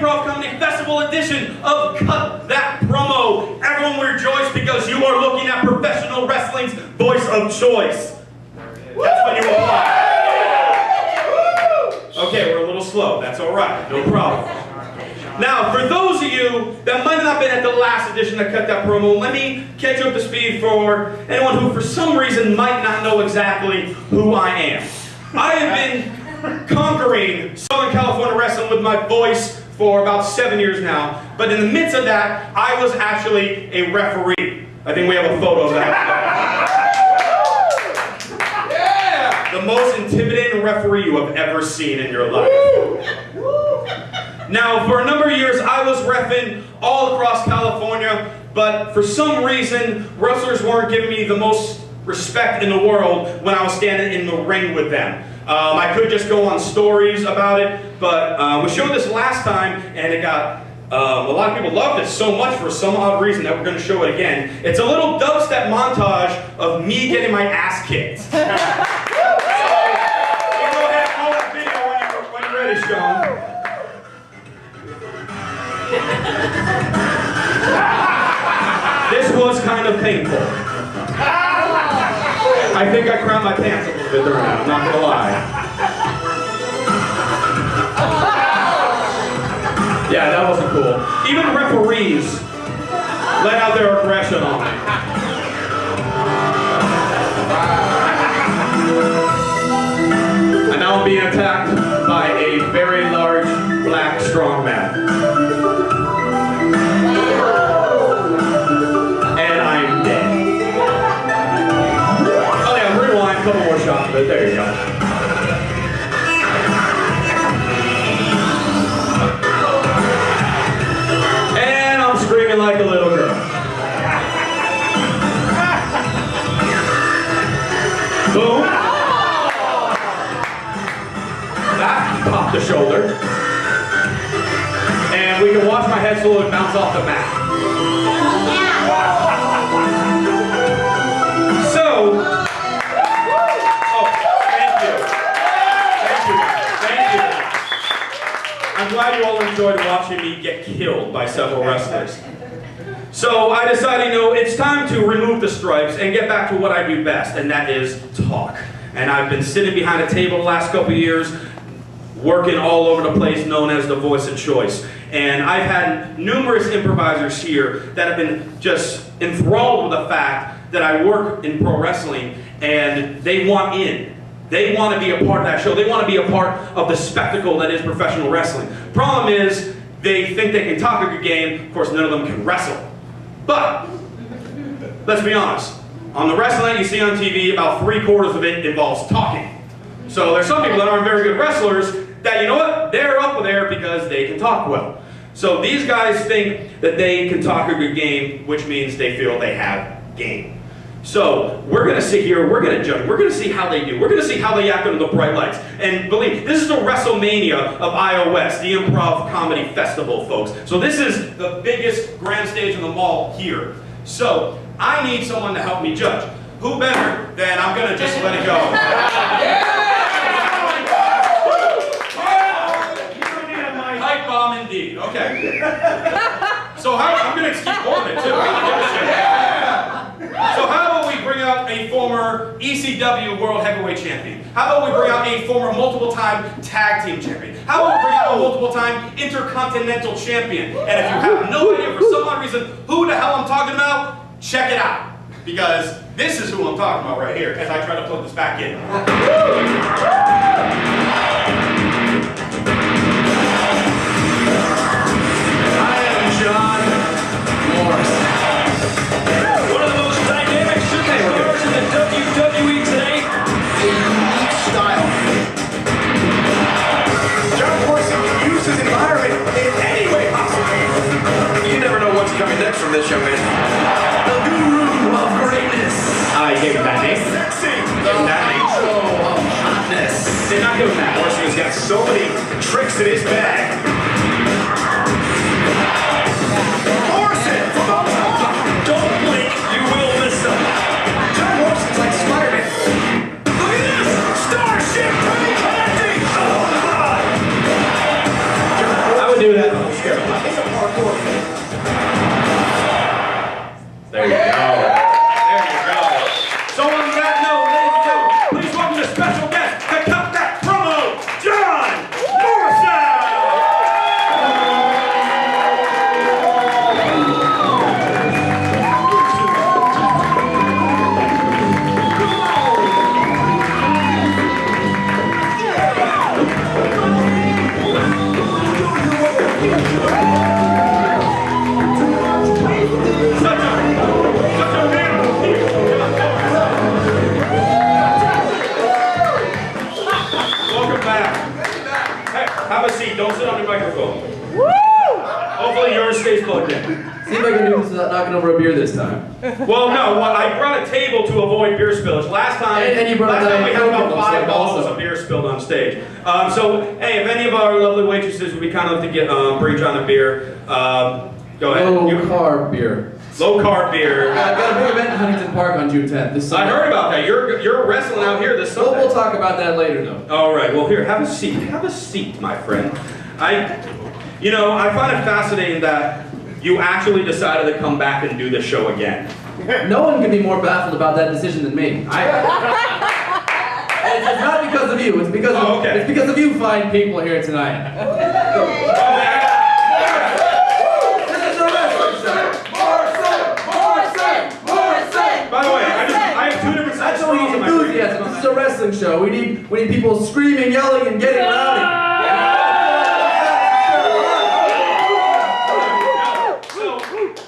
Improv Comedy Festival edition of Cut That Promo. Everyone will rejoice because you are looking at professional wrestling's voice of choice. That's when you apply. Okay, we're a little slow. That's all right. No problem. Now, for those of you that might not have been at the last edition of Cut That Promo, let me catch you up to speed for anyone who for some reason might not know exactly who I am. I have been conquering Southern California wrestling with my voice for about 7 years now, but in the midst of that, I was actually a referee. I think we have a photo of that. Yeah! The most intimidating referee you have ever seen in your life. Now, for a number of years, I was reffing all across California, but for some reason, wrestlers weren't giving me the most respect in the world when I was standing in the ring with them. I could just go on stories about it, but we showed this last time, and it got a lot of people loved it so much for some odd reason that we're going to show it again. It's a little dubstep montage of me getting my ass kicked. So, you go ahead and roll that video when you're ready, Sean. This was kind of painful. I think I crapped my pants a little bit during that, I'm not gonna lie. Yeah, that wasn't cool. Even referees let out their aggression on me. And now I'm being attacked by a very large black strong man. And I'm dead. A couple more shots, but there you go. And I'm screaming like a little girl. Boom. That popped the shoulder. And we can watch my head slowly bounce off the mat. So, I'm glad you all enjoyed watching me get killed by several wrestlers. So I decided, it's time to remove the stripes and get back to what I do best, and that is talk. And I've been sitting behind a table the last couple of years, working all over the place, known as the voice of choice. And I've had numerous improvisers here that have been just enthralled with the fact that I work in pro wrestling, and they want in. They want to be a part of that show. They want to be a part of the spectacle that is professional wrestling. Problem is, they think they can talk a good game. Of course, none of them can wrestle. But, let's be honest. On the wrestling that you see on TV, about 3/4 of it involves talking. So there's some people that aren't very good wrestlers that, you know what, they're up there because they can talk well. So these guys think that they can talk a good game, which means they feel they have game. So, we're going to sit here, we're going to judge, we're going to see how they do, we're going to see how they act under the bright lights. And believe me, this is the WrestleMania of iOS, the Improv Comedy Festival, folks. So this is the biggest grand stage in the mall here. So, I need someone to help me judge. Who better than I'm going to just let it go. Hype bomb indeed, okay. So I'm going to keep on it too. So how about we bring out a former ECW World Heavyweight Champion? How about we bring out a former multiple-time Tag Team Champion? How about we bring out a multiple-time Intercontinental Champion? And if you have no idea for some odd reason who the hell I'm talking about, check it out. Because this is who I'm talking about right here as I try to plug this back in. I am John Morrison. WWE today, a unique style. John Morrison can use his environment in any way possible. You never know what's coming next from this young man. The guru of greatness. I gave him that name. Sexy. The maestro of hotness. Did not give him that. Morrison has got so many tricks in his bag. Morrison from the top. Don't blink, you will miss him. John Morrison's like Spider-Man. Look at this! Starship reconnecting! Oh, God! I would do that. It's a parkour. There you go. There you go. So on that note, ladies and gentlemen, please welcome the special guest to cut that promo, John Morrison! Have a seat. Don't sit on your microphone. Woo! Hopefully yours stays plugged in. See if I can do this without knocking over a beer this time. Well, no. I brought a table to avoid beer spillage. Last time we had about 5 bottles of beer spilled on stage. So, hey, if any of our lovely waitresses would be kind enough to get bring John a beer, go ahead. Low carb beer. Low carb beer. I've got a big event in Huntington Park on June 10th. This summer. I heard about that. You're wrestling out here this Sunday. We'll talk about that later, though. All right. Well, here, have a seat. Have a seat, my friend. I find it fascinating that you actually decided to come back and do the show again. No one can be more baffled about that decision than me. And it's not because of you. It's because it's because of you fine people here tonight. By the way, I have 2 different sets of enthusiasm. This is a wrestling show. We need people screaming, yelling, and getting rowdy.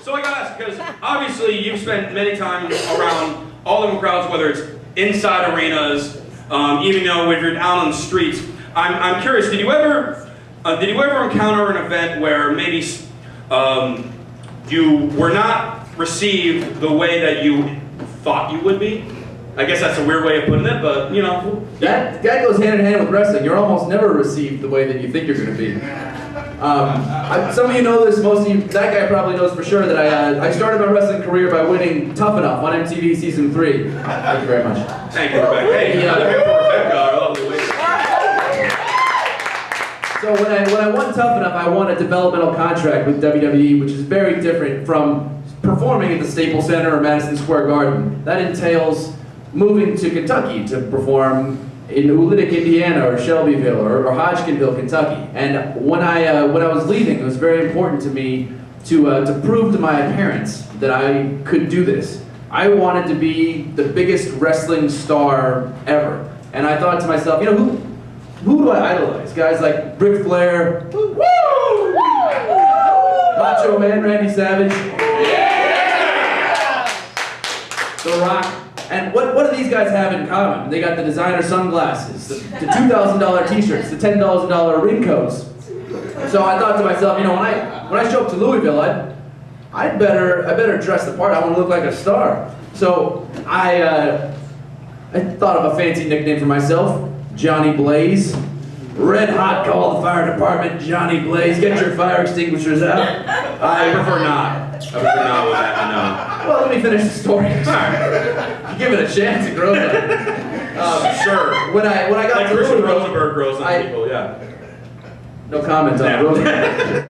So I gotta ask, because obviously you've spent many times around all different crowds, whether it's inside arenas, even though if you're out on the streets. I'm curious. Did you ever encounter an event where maybe you were not received the way that you thought you would be? I guess that's a weird way of putting it, but you know. That goes hand in hand with wrestling. You're almost never received the way that you think you're going to be. Some of you know this, most of you, that guy probably knows for sure that I started my wrestling career by winning Tough Enough on MTV Season 3. Thank you very much. Thank you, Rebecca. Hey, another hand for Rebecca, our lovely lady. So when I won Tough Enough, I won a developmental contract with WWE, which is very different from performing at the Staples Center or Madison Square Garden. That entails moving to Kentucky to perform in Oolitic, Indiana, or Shelbyville, or Hodgkinville, Kentucky. And when I was leaving, it was very important to me to prove to my parents that I could do this. I wanted to be the biggest wrestling star ever. And I thought to myself, you know, who do I idolize? Guys like Ric Flair, Macho Man Randy Savage, The Rock. And what do these guys have in common? They got the designer sunglasses, the $2,000 t-shirts, the $10,000 raincoats. So I thought to myself, you know, when I show up to Louisville, I better dress the part. I want to look like a star. So I thought of a fancy nickname for myself, Johnny Blaze. Red hot, call the fire department, Johnny Blaze. Get your fire extinguishers out. I prefer not. I prefer not with that, no. Well, let me finish the story. Give it a chance, it grows on you. Sure. When I got like to Christian Louisville, Rosenberg grows on people, yeah. No comment on Rosenberg.